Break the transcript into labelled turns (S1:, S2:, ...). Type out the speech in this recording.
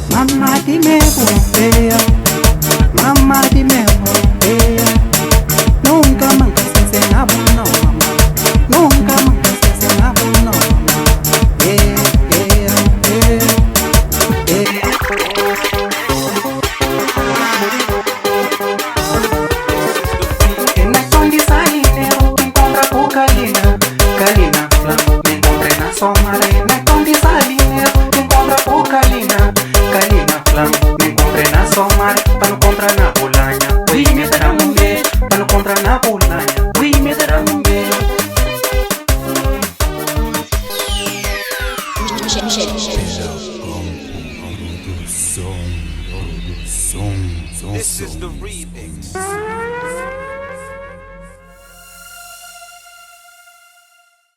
S1: Mamá dime voltea, mamá dime voltea. Nunca más se enamoró, mamá. Nunca más se enamoró, mamá. En el con desalinero me encontra con Kalina, Kalina Flan. Me encontré en la sombra en el con desalinero me encontra con Kalina, Kalina Flan. Me encontré na somar, pa no contra na pulaña. Uy, me dará un be, pa no contra na pulaña. Uy, me dará un be.
S2: This is the remix.